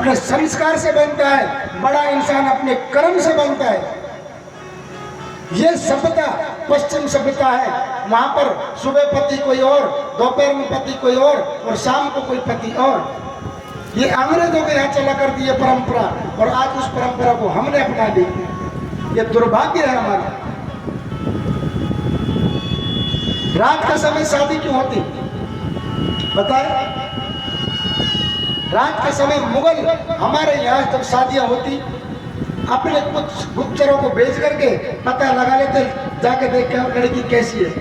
अपने संस्कार से बनता है, बड़ा इंसान अपने कर्म से बनता है। ये सभ्यता पश्चिम सभ्यता है। वहां पर सुबह पति कोई और, दोपहर में पति कोई और शाम को कोई पति और। ये अंग्रेजों के यहाँ चला करती है परंपरा, और आज उस परंपरा को हमने अपना ली। ये दुर्भाग्य है हमारा। रात का समय शादी क्यों होती बताए? रात के समय मुगल हमारे यहाँ जब शादियां होती, अपने कुछ गुप्तचरों को भेज करके पता लगा लेते, जाके देख के लड़की कैसी है।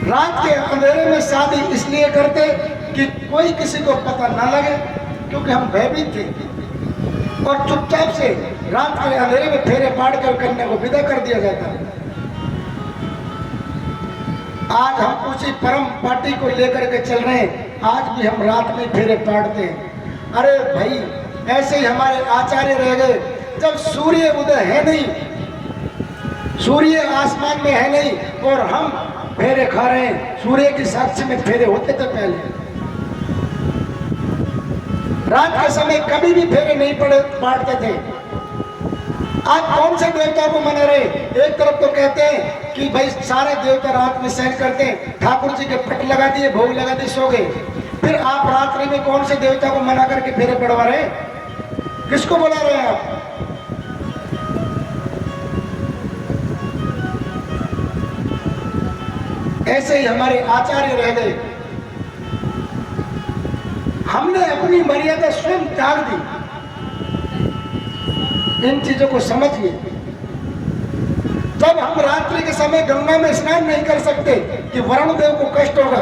रात के अंधेरे में शादी इसलिए करते कि कोई किसी को पता ना लगे, क्योंकि हम भयभीत थे, और चुपचाप से रात के अंधेरे में फेरे पाड़ कर कन्या को विदा कर दिया जाता। आज हम उसी परम पार्टी को लेकर के चल रहे हैं। आज भी हम रात में फेरे पाड़ते हैं। अरे भाई, ऐसे ही हमारे आचार्य रह गए। जब सूर्य उदय है नहीं, सूर्य आसमान में है नहीं, और हम फेरे खा रहे हैं। सूर्य की साक्षी में फेरे होते थे पहले। रात के समय कभी भी फेरे नहीं पाड़ते थे। आज कौन से देवता को मना रहे? एक तरफ तो कहते हैं कि भाई सारे देवता रात में सहन करते हैं, ठाकुर जी के पट लगा दिए, भोग लगा दिए, सो गए। फिर आप रात्रि में कौन से देवता को मना करके फेरे पड़वा रहे? किसको बुला रहे हैं आप? ऐसे ही हमारे आचार्य रह गए। हमने अपनी मर्यादा स्वयं त्याग दी। इन चीजों को समझिए। जब हम रात्रि के समय गंगा में स्नान नहीं कर सकते कि वरुण देव को कष्ट होगा,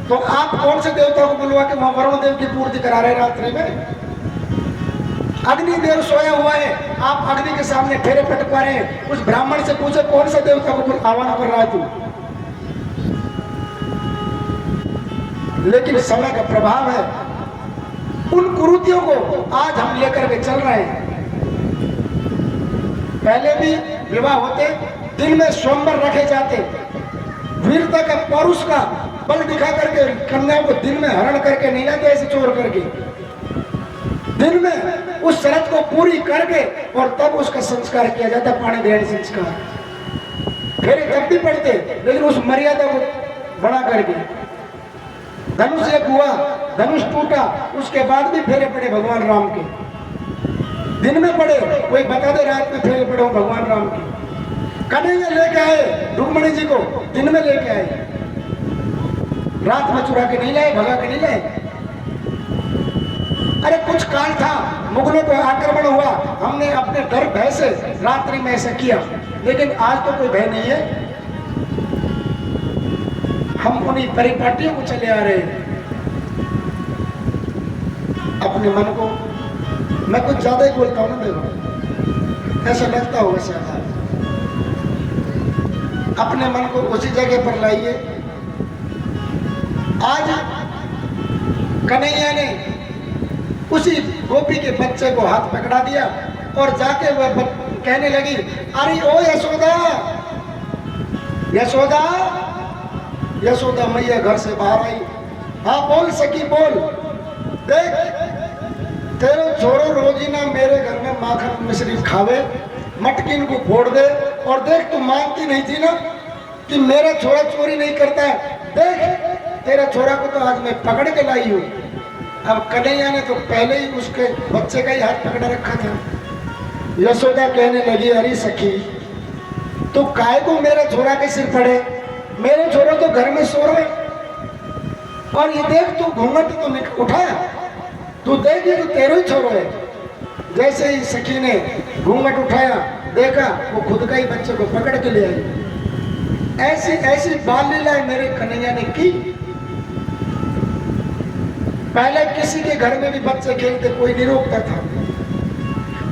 तो आप कौन से देवता को बुलवा के वहां वरुण देव की पूर्ति करा रहे रात्रि में? अग्निदेव सोया हुआ है, आप अग्नि के सामने फेरे पटवा रहे हैं। उस ब्राह्मण से पूछे कौन से देवता को आह्वान कर रहा है तू? लेकिन समय का प्रभाव है। उन कुरीतियों को आज हम लेकर के चल रहे हैं। पहले भी विवाह होते, दिन में स्वयंवर रखे जाते, वीरता का पौरुष का बल दिखा करके कन्याओं को दिन में हरण करके नहीं लाते, ऐसे चोर करके। दिन में उस शरत को पूरी करके और तब उसका संस्कार किया जाता, पाणी ग्रहण संस्कार। फिर तब भी पढ़ते, लेकिन उस मर्यादा को बड़ा करके। धनुष एक हुआ, धनुष टूटा, उसके बाद भी फेरे पड़े भगवान राम के। दिन में पड़े, कोई बता दे रात में फेरे पड़े हो भगवान राम के। कन्हैया लेके आए रुक्मणी जी को, दिन में लेके आए, रात में चुरा के नहीं लाए, भगा के नहीं लाए। अरे कुछ काल था, मुगलों पर आक्रमण हुआ, हमने अपने डर भय से रात्रि में ऐसा किया, लेकिन आज तो कोई भय नहीं है। हम उन्हीं परिपाटियों को चले आ रहे हैं। अपने मन को, मैं कुछ ज्यादा ही बोलता हूं ना, देखो ऐसा लगता होगा शायद। अपने मन को उसी जगह पर लाइए। आज कन्हैया ने उसी गोपी के बच्चे को हाथ पकड़ा दिया और जाके वह कहने लगी, अरे ओ यशोदा, यशोदा, यशोदा मैया घर से बाहर आई। हाँ बोल सकी, बोल। देख तेरे छोरो रोजीना मेरे घर में माखन मिश्री खावे, मटकिन को फोड़ दे, और देख तू मानती नहीं थी ना कि मेरा छोरा चोरी नहीं करता है। देख तेरा छोरा को तो आज मैं पकड़ के लाई हूँ। अब कन्हैया ने तो पहले ही उसके बच्चे का ही हाथ पकड़ा रखा था। यशोदा कहने लगी, अरे सखी तो काय को मेरा छोरा के सिर पड़े? मेरे छोरे तो घर में सो रहे, और ये देख तू घूंघट तो उठाया, तू देख ये तो तेरा ही छोरा है। जैसे ही सखी ने घूंघट उठाया, देखा वो खुद का ही बच्चे को पकड़ के ले आई। ऐसी ऐसी बाल लीलाएं मेरे कन्हैया ने की। पहले किसी के घर में भी बच्चे खेलते, कोई नहीं रोकता था।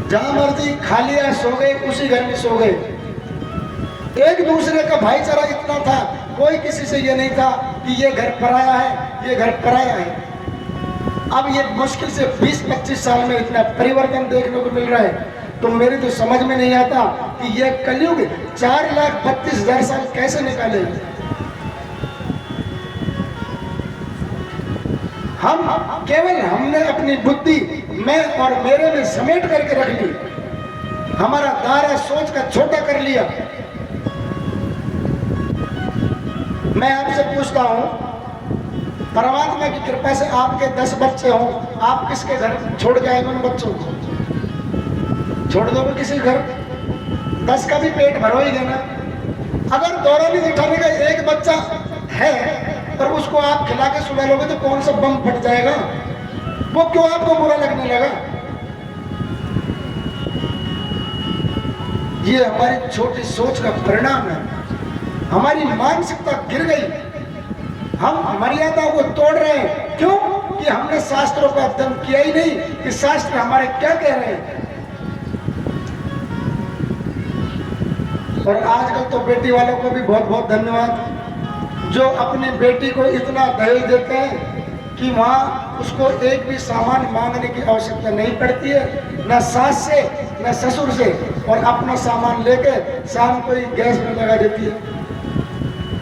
जहां मर्जी खा लिया, सो गए, उसी घर में सो गए। एक दूसरे का भाईचारा इतना था, कोई किसी से ये नहीं था कि ये घर पराया है, ये घर पराया है। अब ये मुश्किल से 20-25 साल में इतना परिवर्तन देखने को मिल रहा है, तो मेरी तो समझ में नहीं आता कि ये कलयुग 4,32,000 साल कैसे निकाले। हम केवल हमने अपनी बुद्धि मैं और मेरे में समेट करके रख ली, हमारा दायरा सोच का छोटा कर लिया। मैं आपसे पूछता हूं, परमात्मा की कृपा से आपके 10 बच्चे हों, आप किसके घर छोड़ जाएंगे उन बच्चों को? छोड़ दोगे किसी घर? 10 का भी पेट भरोगे ना। अगर दौरानी जेठानी का एक बच्चा है और उसको आप खिला के सुला लोगे तो कौन सा बम फट जाएगा? वो क्यों आपको बुरा लगने लगा? ये हमारी छोटी सोच का परिणाम है। हमारी मानसिकता गिर गई, हम मर्यादा को तोड़ रहे हैं। क्यों? कि हमने शास्त्रों का अध्ययन किया ही नहीं कि शास्त्र हमारे क्या कह रहे हैं। और आजकल तो बेटी वालों को भी बहुत बहुत धन्यवाद, जो अपनी बेटी को इतना दहेज देते हैं कि वहाँ उसको एक भी सामान मांगने की आवश्यकता नहीं पड़ती है, न सास से न ससुर से, और अपना सामान लेके शाम को ही गैस में लगा देती है,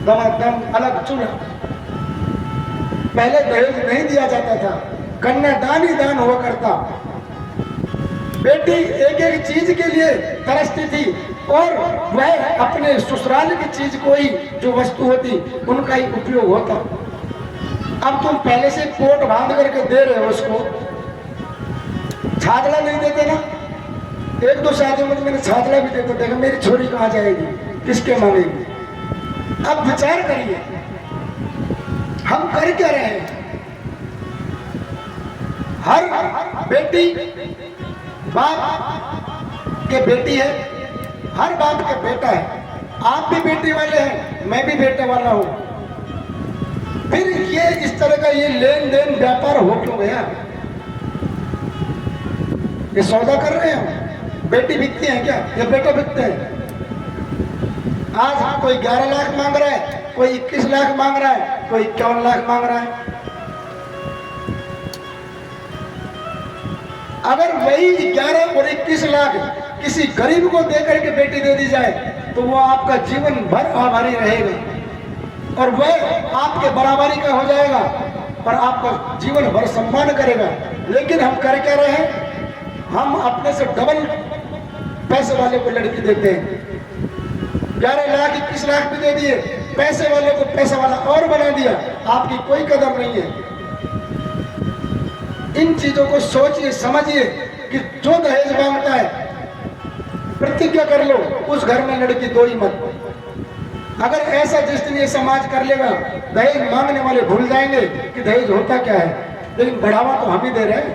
दम अलग चूल्हा। पहले दहेज नहीं दिया जाता था, कन्यादान ही दान हुआ करता। बेटी एक एक चीज के लिए तरसती थी और वह अपने ससुराल की चीज को ही, जो वस्तु होती उनका ही उपयोग होता। अब तुम पहले से कोट बांध करके दे रहे हो उसको, छातला नहीं देते ना। एक दो शादियों में मैंने छातला भी देते, देखा मेरी छोरी कहाँ जाएगी, किसके मांगेगी। अब विचार करिए हम कर क्या रहे हैं। हर बेटी बाप के बेटी है, हर बाप का बेटा है। आप भी बेटी वाले हैं, मैं भी बेटे वाला हूं। फिर ये इस तरह का ये लेन देन व्यापार हो क्यों गया? ये सौदा कर रहे हैं, बेटी बिकती है क्या या बेटा बिकते हैं? आज कोई 11 लाख मांग रहा है, कोई 21 लाख मांग रहा है, कोई 51 लाख मांग रहा है। अगर वही 11 और 21 लाख किसी गरीब को देकर के बेटी दे दी जाए तो वो आपका जीवन भर आभारी रहेगा और वह आपके बराबरी का हो जाएगा और आपका जीवन भर सम्मान करेगा। लेकिन हम कर क्या रहे हैं? हम अपने से डबल पैसे वाले को लड़की देते हैं। 11 लाख 21 लाख भी दे दिए, पैसे वाले को पैसा वाला और बना दिया। आपकी कोई कदर नहीं है। इन चीजों को सोचिए, समझिए कि जो दहेज मांगता है प्रतिज्ञा कर लो उस घर में लड़की दो ही मत। अगर ऐसा जिस दिन ये समाज कर लेगा, दहेज मांगने वाले भूल जाएंगे कि दहेज होता क्या है, लेकिन बढ़ावा तो हम ही दे रहे हैं।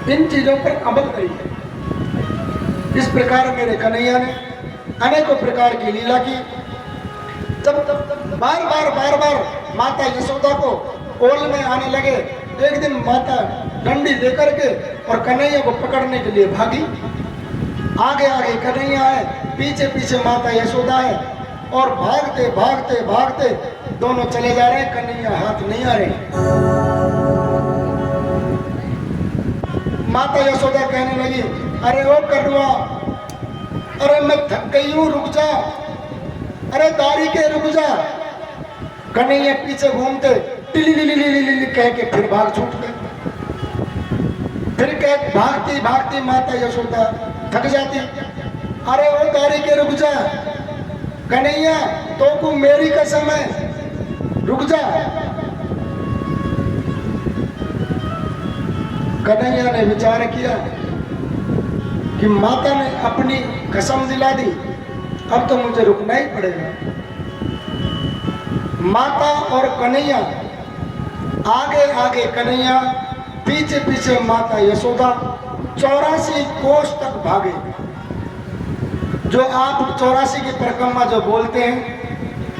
इन चीजों पर अमल करिए। इस प्रकार मेरे कन्हैया ने अनेकों प्रकार की लीला की। जब बार बार माता यशोदा को ओल में आने लगे, एक दिन माता डंडी लेकर के और कन्हैया को पकड़ने के लिए भागी। आगे आगे कन्हैया है, पीछे पीछे माता यशोदा है और भागते भागते भागते दोनों चले जा रहे हैं। कन्हैया हाथ नहीं आ रहे। माता यशोदा कहने लगी, अरे ओ कटुआ, अरे मैं थक गई हूं, रुक जा, अरे दारी के रुक जा। कन्हैया पीछे घूमते टिली कह के फिर भाग छूट गए। फिर कह भागती भागती माता यशोदा थक जाती, अरे ओ दारी के रुक जा, कन्हैया तो को मेरी कसम है, रुक जा। कन्हैया ने विचार किया कि माता ने अपनी कसम दिला दी, अब तो मुझे रुकना ही पड़ेगा। माता और कन्हैया आगे आगे कन्हैया, पीछे पीछे माता यशोदा 84 कोस तक भागे। जो आप 84 की परिक्रमा जो बोलते हैं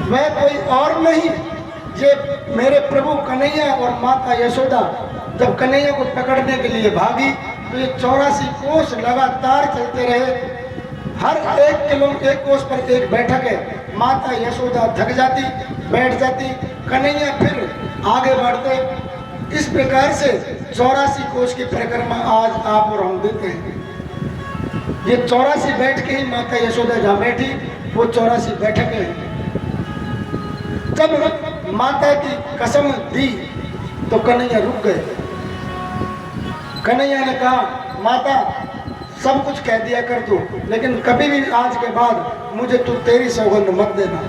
वह कोई और नहीं, ये मेरे प्रभु कन्हैया और माता यशोदा जब कन्हैया को पकड़ने के लिए भागी तो ये 84 कोस लगातार चलते रहे। हर 1 कोस पर एक बैठक है। माता यशोदा थक जाती, बैठ जाती, कन्हैया फिर आगे बढ़ते। इस प्रकार से 84 कोस की परिक्रमा आज आप और हम देते हैं। ये 84 बैठ के ही माता यशोदा जहाँ बैठी वो 84 बैठकें हैं। जब माता की कसम दी तो कन्हैया रुक गए। कन्हैया ने कहा, माता सब कुछ कह दिया कर तू, लेकिन कभी भी आज के बाद मुझे तू तेरी सौगंध मत देना।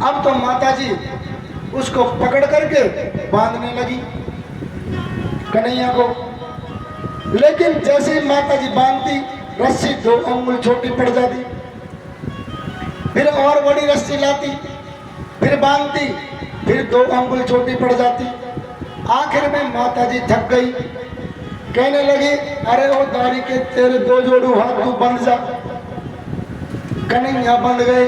अब तो माता जी उसको पकड़ करके बांधने लगी कन्हैया को, लेकिन जैसे ही माता जी बांधती रस्सी 2 अंगुल छोटी पड़ जाती, फिर और बड़ी रस्सी लाती, फिर बांधती, फिर 2 अंगुल छोटी पड़ जाती। आखिर में माता जी थक गई, कहने लगी, अरे ओ दारी के तेरे 2 जोड़ू हाथ तू बंध जा। कन्हैया बंध गए।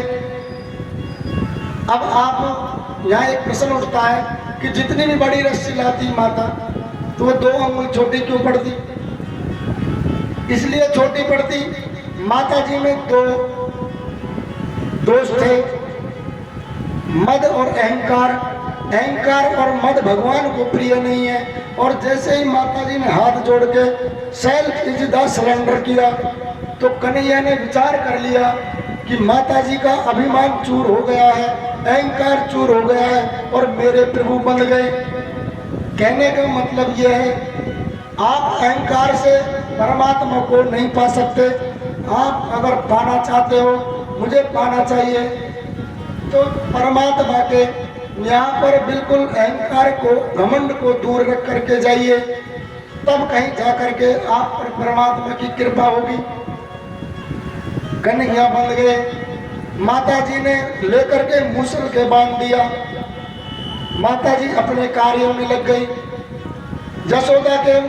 अब आप यहाँ एक प्रश्न उठता है कि जितनी भी बड़ी रस्सी लाती माता तो वो 2 अंगुल छोटी क्यों पड़ती? इसलिए छोटी पड़ती, माता जी में 2 दोष थे, मद और अहंकार। अहंकार और मद भगवान को प्रिय नहीं है। और जैसे ही माता जी ने हाथ जोड़ के सेल्फ इज द सरेंडर किया तो कन्हैया ने विचार कर लिया कि माता जी का अभिमान चूर हो गया है, अहंकार चूर हो गया है और मेरे प्रभु बन गए। कहने का मतलब यह है, आप अहंकार से परमात्मा को नहीं पा सकते। आप अगर पाना चाहते हो, मुझे पाना चाहिए, तो परमात्मा के यहाँ पर बिल्कुल अहंकार को, घमंड को दूर रख करके जाइए, तब कहीं जा करके आप पर परमात्मा की कृपा होगी। कन्हैया बंध गए। माता जी ने लेकर के मूसल के बांध दिया। माता जी अपने कार्यों में लग गई। जसोदा के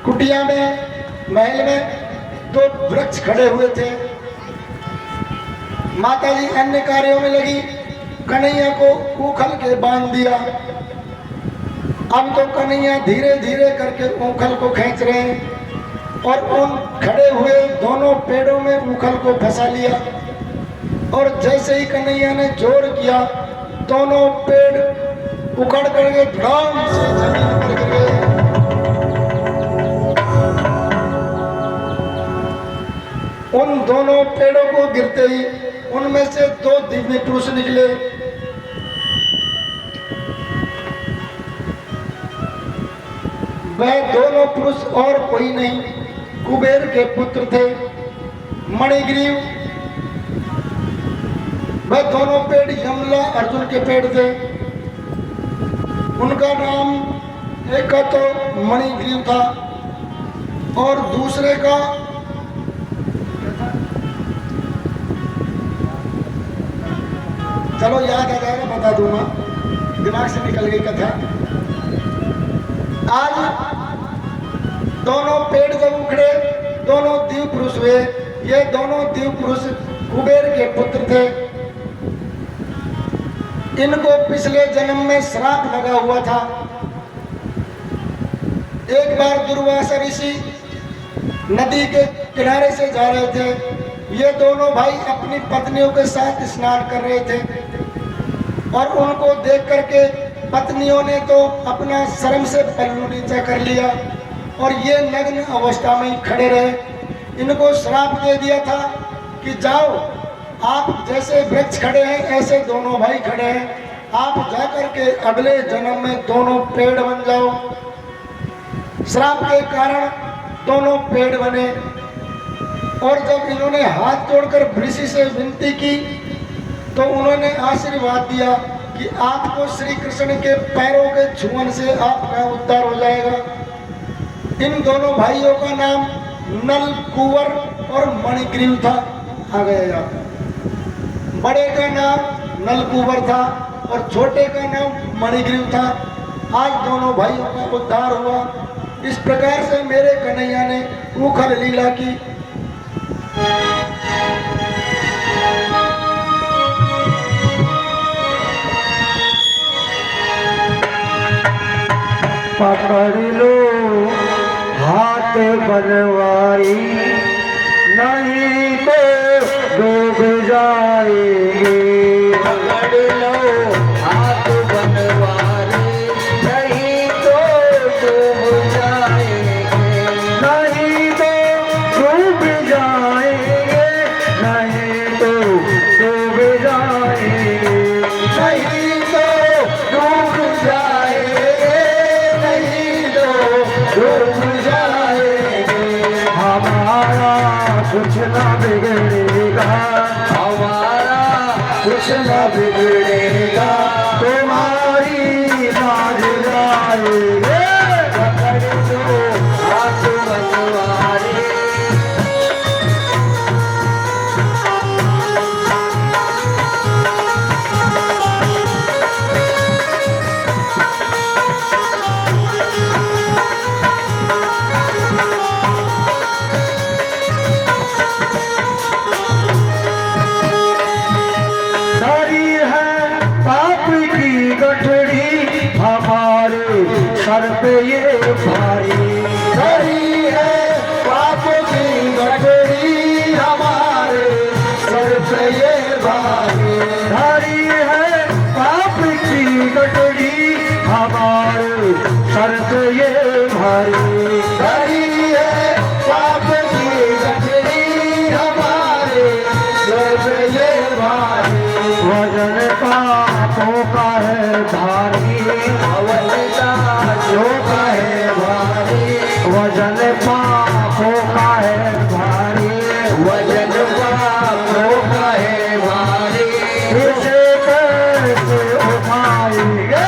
कुटिया में, महल में 2 वृक्ष खड़े हुए थे। माता जी अन्य कार्यों में लगी, कन्हैया को ऊखल के बांध दिया। अब तो कन्हैया धीरे धीरे करके ऊखल को खींच रहे हैं और उन खड़े हुए दोनों पेड़ों में ऊखल को फंसा लिया। और जैसे ही कन्हैया ने जोर किया, दोनों पेड़ उखड़ करके धड़ाम से जमीन पर गिर गए। उन दोनों पेड़ों को गिरते ही उनमें से 2 दिव्य पुरुष निकले। वह दोनों पुरुष और कोई नहीं, कुबेर के पुत्र थे, मणिग्रीव। वह दोनों पेड़ यमला अर्जुन के पेड़ थे। उनका नाम, एक का तो मणिग्रीव था और दूसरे का चलो याद आ जाएगा, बता दूंगा, दिमाग से निकल गई कथा। आज दोनों पेड़ जब उखड़े, दोनों दिव्य पुरुष हुए। ये दोनों दिव्य पुरुष कुबेर के पुत्र थे। इनको पिछले जन्म में श्राप लगा हुआ था। एक बार दुर्वासा ऋषि नदी के किनारे से जा रहे थे। ये दोनों भाई अपनी पत्नियों के साथ स्नान कर रहे थे और उनको देख करके पत्नियों ने तो अपना शर्म से पल्लू नीचा कर लिया और ये नग्न अवस्था में ही खड़े रहे। इनको श्राप दे दिया था कि जाओ, आप जैसे वृक्ष खड़े हैं ऐसे दोनों भाई खड़े हैं, आप जाकर के अगले जन्म में दोनों पेड़ बन जाओ। श्राप के कारण दोनों पेड़ बने। और जब इन्होंने हाथ जोड़कर ऋषि से विनती की तो उन्होंने आशीर्वाद दिया कि आपको श्री कृष्ण के पैरों के छुअन से आपका उद्धार हो जाएगा। इन दोनों भाइयों का नाम नल, कुंवर और मणिग्रीव था। आ गया याद। बड़े का नाम नल कुंवर था और छोटे का नाम मणिग्रीव था। आज दोनों भाइयों का उद्धार हुआ। इस प्रकार से मेरे कन्हैया ने ऊखल लीला की। पकड़ लो हाथ बनवाई, नहीं तो डूब जाएंगे। पकड़ लो हाथ बनवाई, नहीं तो डूब जाएंगे। नहीं तो डूब जाएंगे, नहीं तो डूब सर पे ये भारी धरी है पाप की गठरी हमारे सर पे ये भारी। भारी है पाप की गठरी हमारे सर पे ये भारी धरी है पाप की गठरी हमारे सर पे ये भारी। वजन पापों का है भारी जो का है भारी वजन पापों का है भारी वजन पापों का है भारी। इसे कैसे उठाएंगे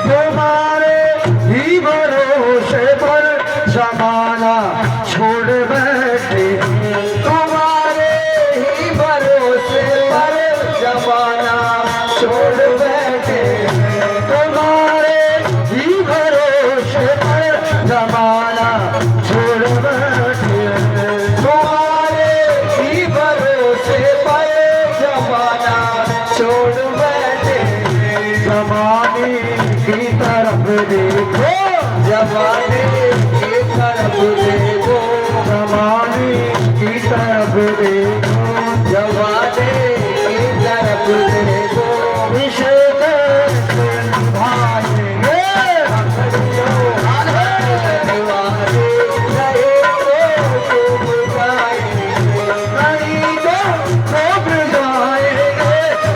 तुम्हारे ही भरोसे पर जमाना छोड़ बैठे तुम्हारे ही भरोसे पर जमाना छोड़ बैठे। तुम्हारे ही भरोसे पर जमाना छोड़ बैठे तुम्हारे ही भरोसे पर जमाना छोड़ बैठे। जमाने की तरफ देखो जमाने की तरफ देखो जमाने की तरफ देखो जमाने की तरफ देखो। इसे कैसे निभाएंगे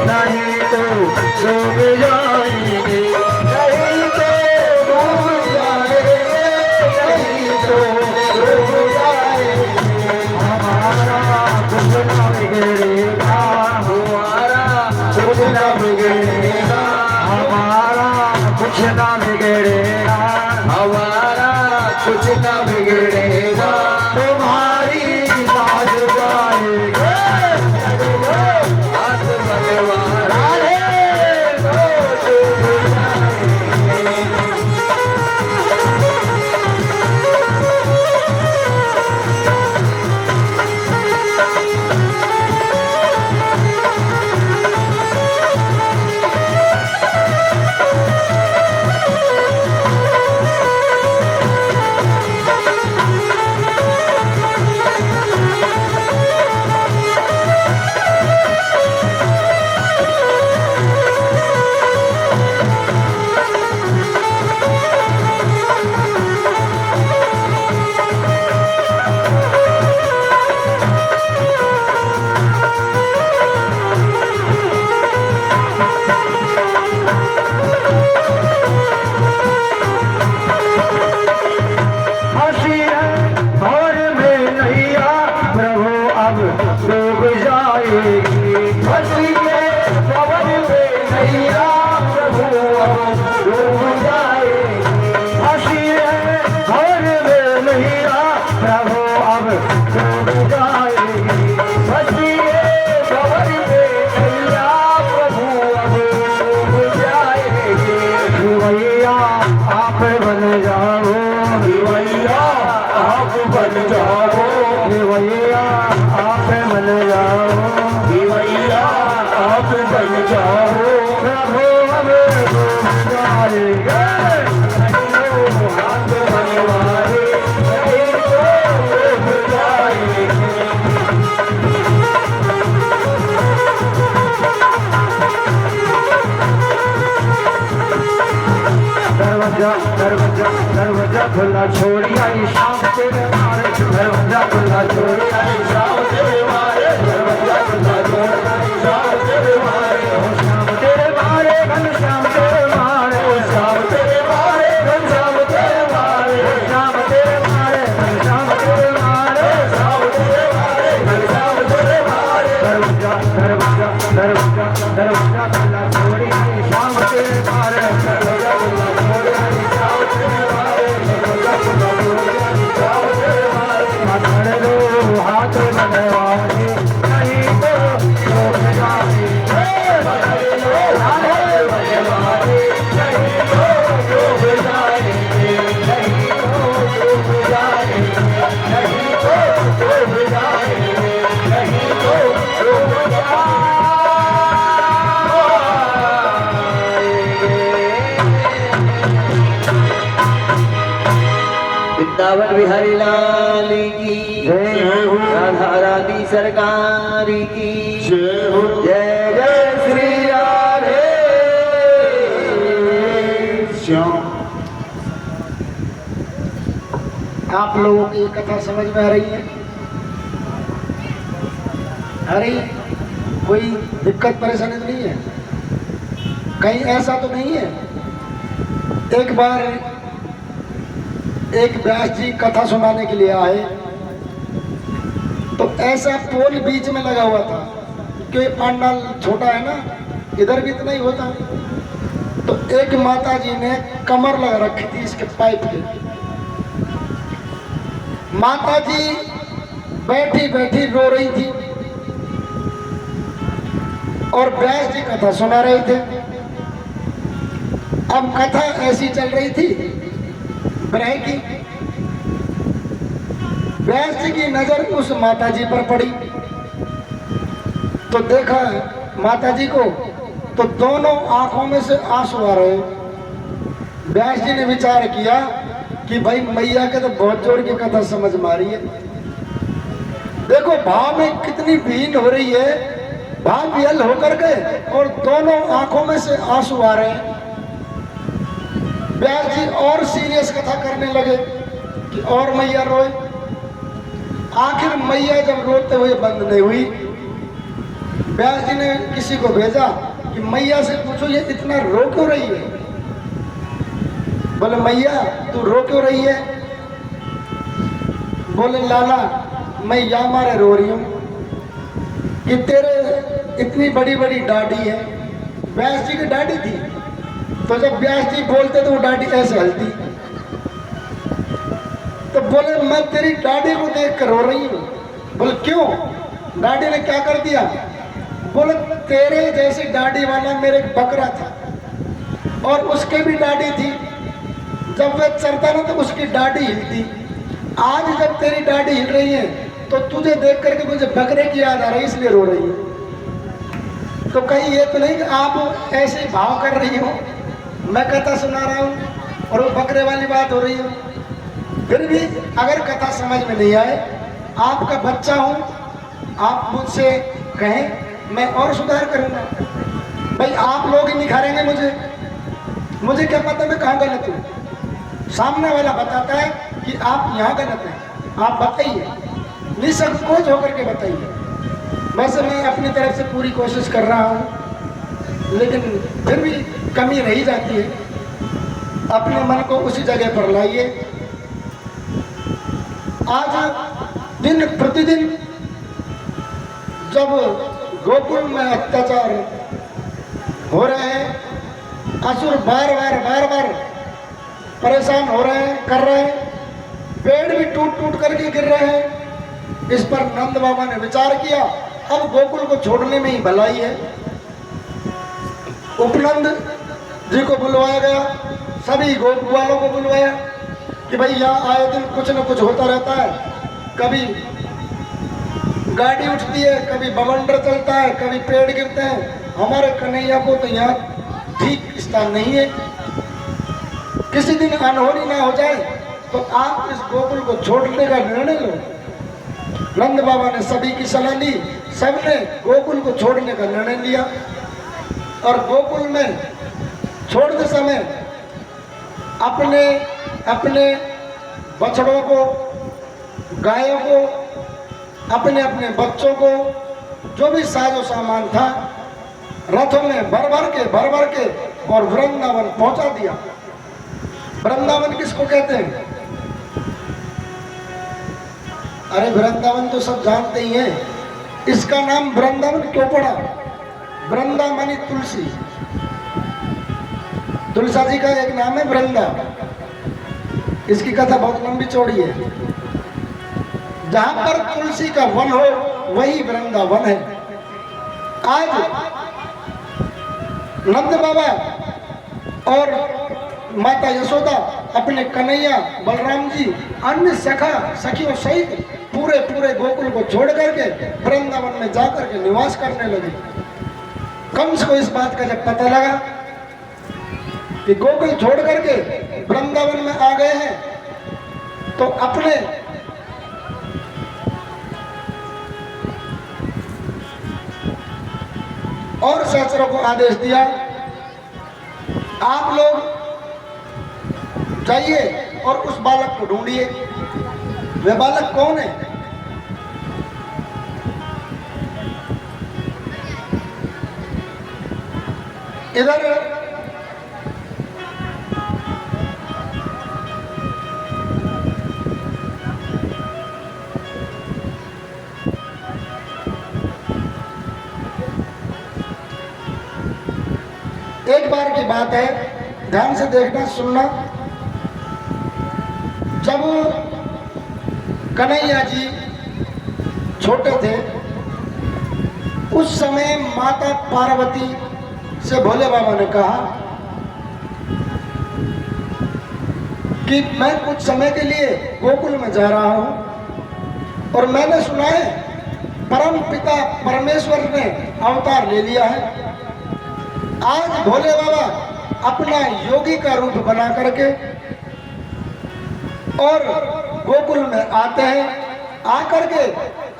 नहीं तो डूब जाएंगे नहीं तो डूब जाएंगे हमारा कुछ ना बिगड़ेगा हमारा कुछ ना बिगड़ेगा कुछ न बिगड़ेगा। तुम्हारी लाज जाएगी हाथ बनवाना हंसी है भौर में नैया प्रभु अब डूब जाएगी हंसी के पवन में नैया प्रभु अब डूब जाएगी। हंसी है भौर में नैया प्रभु अब डूब जाएगी हंसी के पवन में नैया प्रभु अब डूब जाएगी। भैया आप बन जाओ भैया आप बन जाओ भैया आप बन जाओ भैया आप बन जाओ। प्रभु अब डूब जाएगा हाथ बनवाए नहीं तो डूब जाएगी। दरवाजा दरवाजा दरवाजा खुला छोड़ी आई शाम तेरे मारे दरवाजा खुला छोड़ी आई शाम तेरे मारे दरवाजा खुला छोड़ आई शाम तेरे मारे। शाम तेरे मारे घनश्याम तेरे मारे शाम तेरे मारे घनश्याम तेरे मारे। श्याम तेरे मारे घनश्याम तेरे मारे शाम तेरे मारे घनश्याम तेरे मारे। दरवाजा दरवाजा दरवाजा वृंदावन बिहारी लाल की जय हो। राधा रानी सरकार की जय हो। जय जय श्री राधे श्याम। आप लोगों की कथा समझ में आ रही है? अरे कोई दिक्कत परेशानी तो नहीं है? कहीं ऐसा तो नहीं है? एक बार एक व्यास जी कथा सुनाने के लिए आए तो ऐसा पोल बीच में लगा हुआ था क्योंकि पंडाल छोटा है ना, इधर भी इतना ही होता। तो एक माता जी ने कमर लगा रखी थी इसके पाइप के। माता जी बैठी बैठी रो रही थी और व्यास जी कथा सुना रहे थे। अब कथा ऐसी चल रही थी विरह की। व्यास जी की नजर उस माता जी पर पड़ी तो देखा माता जी को तो दोनों आंखों में से आंसू आ रहे। व्यास जी ने विचार किया कि भाई मैया के तो बहुत जोर की कथा समझ में आ रही है। देखो भाव में कितनी भीन हो रही है, भाव वियल होकर के और दोनों आंखों में से आंसू आ रहे हैं। व्यास जी और सीरियस कथा करने लगे कि और मैया रोए। आखिर मैया जब रोते हुए बंद नहीं हुई, व्यास जी ने किसी को भेजा कि मैया से पूछो ये इतना रो क्यों रही है। बोले मैया तू रो क्यों रही है? बोले लाला मैं या मारे रो रही हूँ कि तेरे इतनी बड़ी बड़ी दाढ़ी है। व्यास जी की दाढ़ी थी तो जब व्यास जी बोलते तो वो दाढ़ी ऐसे हलती। तो बोले मैं तेरी दाढ़ी को देख कर रो रही हूँ। बोले क्यों, दाढ़ी ने क्या कर दिया? बोले तेरे जैसी दाढ़ी वाला मेरे एक बकरा था और उसके भी दाढ़ी थी। जब वह चरता ना तो उसकी दाढ़ी हिलती। आज जब तेरी दाढ़ी हिल रही है तो तुझे देख करके मुझे बकरे की याद आ रही, इसलिए रो रही है। तो कहीं ये तो नहीं कि आप ऐसे भाव कर रही हो, मैं कथा सुना रहा हूँ और वो बकरे वाली बात हो रही है। फिर भी अगर कथा समझ में नहीं आए, आपका बच्चा हूँ, आप मुझसे कहें मैं और सुधार करूँगा। भाई आप लोग ही निखारेंगे मुझे क्या पता मैं कहाँ गलत हूँ। सामने वाला बताता है कि आप यहाँ गलत हैं, आप बताइए, निसंकोच होकर के बताइए। वैसे मैं अपनी तरफ से पूरी कोशिश कर रहा हूँ लेकिन फिर भी कमी रही जाती है। अपने मन को उसी जगह पर लाइए। आज दिन प्रतिदिन जब गोकुल में अत्याचार हो रहे हैं, असुर बार बार परेशान हो रहे हैं, कर रहे हैं, पेड़ भी टूट करके गिर रहे हैं। इस पर नंद बाबा ने विचार किया अब गोकुल को छोड़ने में ही भलाई है। उपनंद जी को बुलवाया गया, सभी गोप वालों को बुलवाया कि भाई यहाँ आए दिन कुछ न कुछ होता रहता है। कभी गाड़ी उठती है, कभी बवंडर चलता है, कभी पेड़ गिरते हैं। हमारे कन्हैया को तो यहाँ ठीक स्थान नहीं है। किसी दिन अनहोनी ना हो जाए तो आप इस गोकुल को छोड़ने का निर्णय लो। नंद बाबा ने सभी की सलाह ली, सबने गोकुल को छोड़ने का निर्णय लिया और गोकुल में छोड़ते समय अपने अपने बछड़ों को, गायों को, अपने अपने बच्चों को, जो भी साजो सामान था रथों में भर भर के और वृंदावन पहुंचा दिया। वृंदावन किसको कहते हैं? अरे वृंदावन तो सब जानते ही हैं। इसका नाम वृंदावन क्यों पड़ा? वृंदा मानी तुलसी। तुलसा जी का एक नाम है वृंदा। इसकी कथा बहुत लंबी चौड़ी है। जहां पर तुलसी का वन हो वही वृंदावन है। आज नंद बाबा और माता यशोदा अपने कन्हैया बलराम जी अन्य सखियों सहित पूरे गोकुल को छोड़ करके वृंदावन में जाकर के निवास करने लगे। कंस को इस बात का जब पता लगा कि गोकुल छोड़ करके वृंदावन में आ गए हैं तो अपने और सहचरों को आदेश दिया, आप लोग जाइए और उस बालक को ढूंढिए। वह बालक कौन है? इधर एक बार की बात है, ध्यान से देखना सुनना। जब कन्हैया जी छोटे थे, उस समय माता पार्वती से भोले बाबा ने कहा कि मैं कुछ समय के लिए गोकुल में जा रहा हूं और मैंने सुना है परम पिता परमेश्वर ने अवतार ले लिया है। आज भोले बाबा अपना योगी का रूप बना करके और गोकुल में आते हैं, आकर के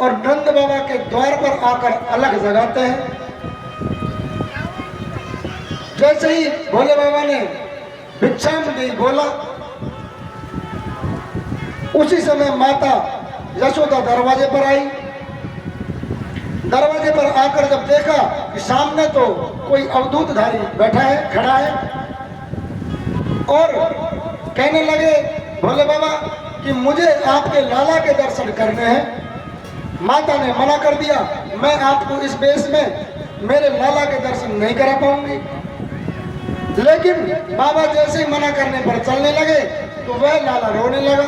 और नंद बाबा के द्वार पर आकर अलग जगाते हैं। जैसे ही भोले बाबा ने भिक्षाम दी बोला, उसी समय माता यशोदा दरवाजे पर आई। दरवाजे पर आकर जब देखा कि सामने तो कोई अवधूतधारी बैठा है, खड़ा है, और कहने लगे भोले बाबा कि मुझे आपके लाला के दर्शन करने हैं। माता ने मना कर दिया, मैं आपको इस वेश में मेरे लाला के दर्शन नहीं करा पाऊंगी। लेकिन बाबा जैसे ही मना करने पर चलने लगे तो वह लाला रोने लगा।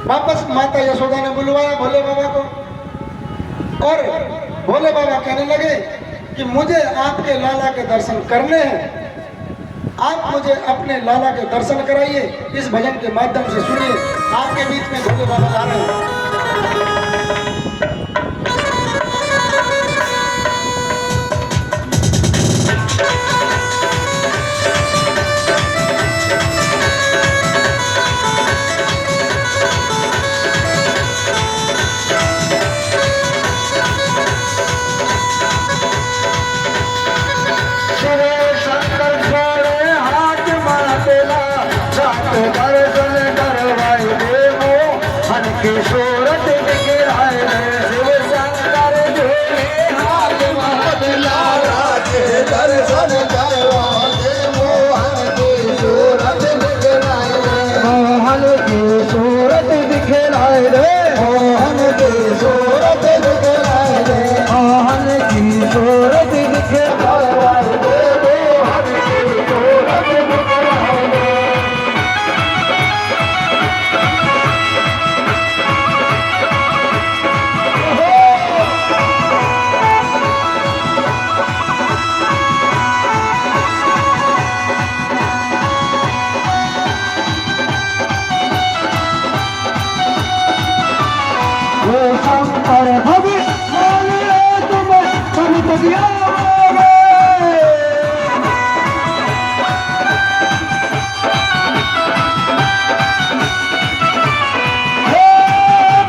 वापस माता यशोदा ने बुलवाया भोले बाबा को और भोले बाबा कहने लगे कि मुझे आपके लाला के दर्शन करने हैं, आप मुझे अपने लाला के दर्शन कराइए। इस भजन के माध्यम से सुनिए, आपके बीच में भोले बाबा आ रहे हैं। दर्शन करवाए देवो हन की सूरत दिखलाए शिव शंकर जोड़े हाथ बदला राजे दर्शन करवा देवो हन की सूरत दिखलाए मोहन की सूरत दिखलाए रे, मोहन की सूरत दिखलाए रे, मोहन की सूरत दिखलाए देवो हन की सूरत दिखलाए रे। शंकर भवे बोले तुम संत दिया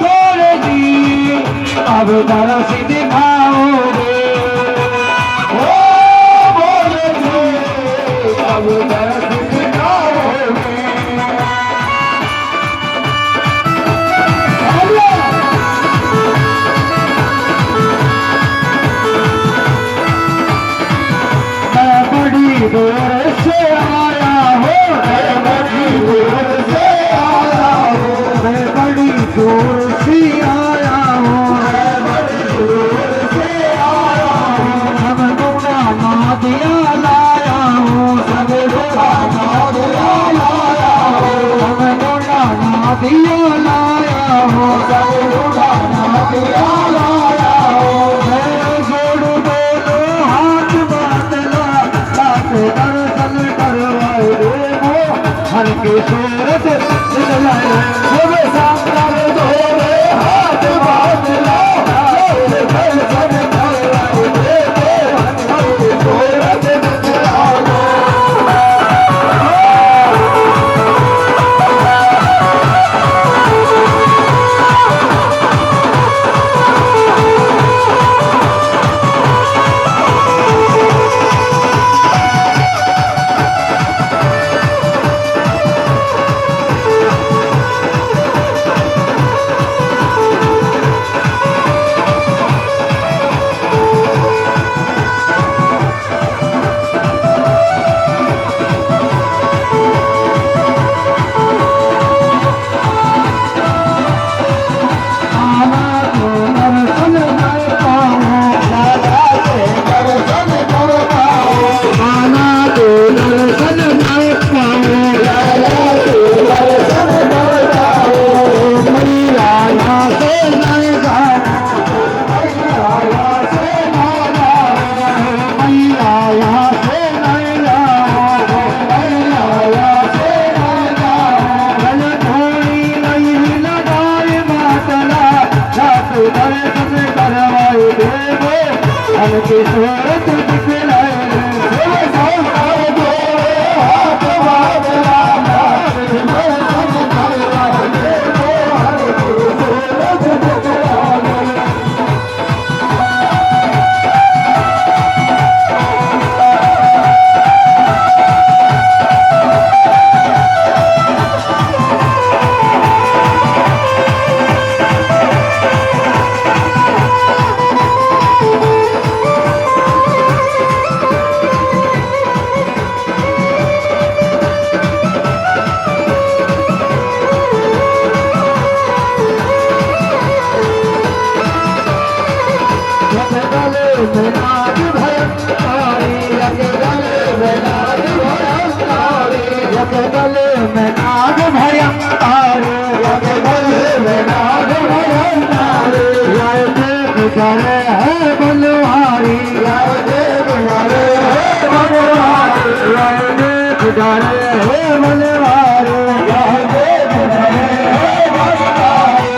भोले जी अब दरस दिखाओगे, ओ भोले जी अब दरस दिखाओगे। दूर से आया हो, मैं बड़ी दूर से आया हो, मैं बड़ी दूर से आया हो, मैं बड़ी दूर से आया हूँ। सब गुना नादिया लाया हूँ, सब गुना नादिया लाया हूँ, सब गुना नादिया लाया हूँ, सब गुना नादिया लाया हूँ। मैं जोड़ दोनों हाथ बांधना दर्शन करवाए देवो हर की सूरत दिखलाए शिव शंकर जोड़े हाथ बांधना दर्शन करवाए देवो हर की सूरत दिखलाए। हर की सूरत दिखलाए हाथ बादला दर्शन करवाए देखो हर की सूरत दिखलाए नाग भयंकारी यज्ञदल में नाग भयंकारी यज्ञदल में नाग भयंकारी यज्ञदल में नाग भयंकारी जय देव करे है बलवारी जय देव करे है बलवारी जय देव करे है बलवारी जय देव करे है बलवारी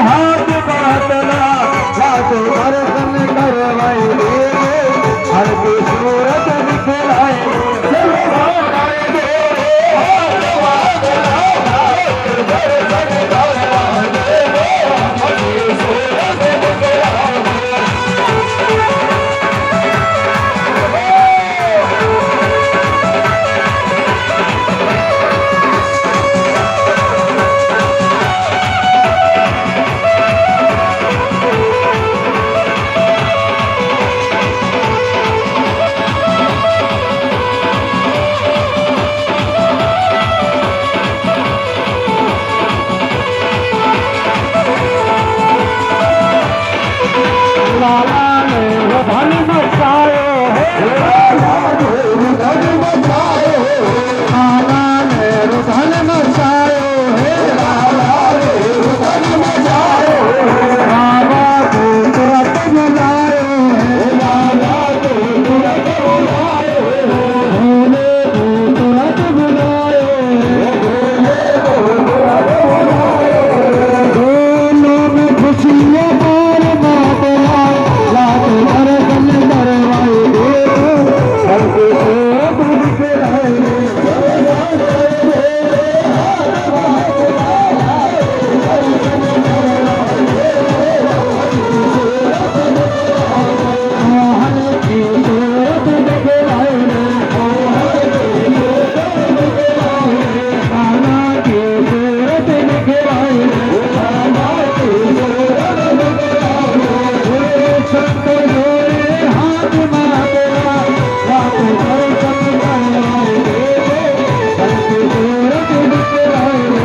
हाथ बादला दर्शन करवाए हर की सूरत दिखलाए लाला ने वो धन बचाए लाला ने वो धन बचाए लाला ने वो धन बचाए लाला ने वो धन बचाए बाबा को तुरंत बुलाए लाला को तुरंत बुलाए भोले को तुरंत बुलाए भोले को तुरंत बुलाए दोनों में खुशियाँ मार मातला दर्शन करवाए हर की सूरत दिखलाए हर की सूरत दिखलाए कान्हा की सूरत दिखलाए संत जोड़े हाथ मातेरा रात दर्शन करवाए हर की सूरत दिखलाए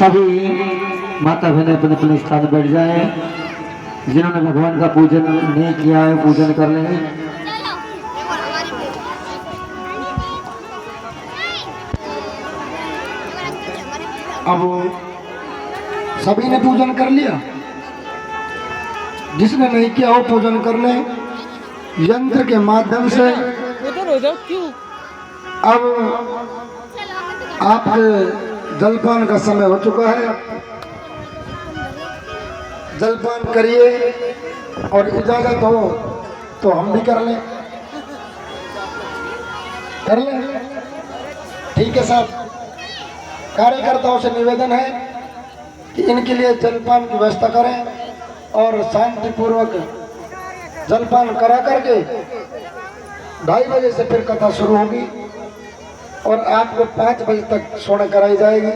सभी माता बहनें अपने अपने स्थान बैठ जाएं। जिन्होंने भगवान का पूजन नहीं किया है पूजन कर लें। अब सभी ने पूजन कर लिया, जिसने नहीं किया वो पूजन कर ले यंत्र के माध्यम से। अब आपके जलपान का समय हो चुका है, जलपान करिए और इजाजत हो तो हम भी कर लें। ठीक है साहब। कार्यकर्ताओं से निवेदन है कि इनके लिए जलपान की व्यवस्था करें और शांतिपूर्वक जलपान करा करके 2:30 बजे से फिर कथा शुरू होगी और आपको 5 बजे तक सोने कराई जाएगी।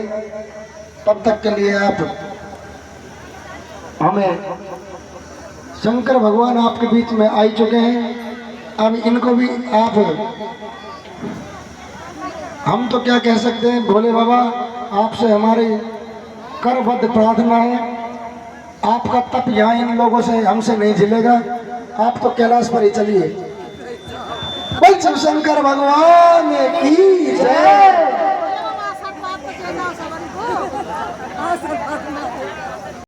तब तक के लिए आप हमें, शंकर भगवान आपके बीच में आ चुके हैं, अब इनको भी आप, हम तो क्या कह सकते हैं भोले बाबा, आपसे हमारी करबद्ध प्रार्थना है। आपका तप यहाँ इन लोगों से हमसे नहीं झिलेगा, आप तो कैलाश पर ही चलिए। बोल शिव शंकर भगवान की जय।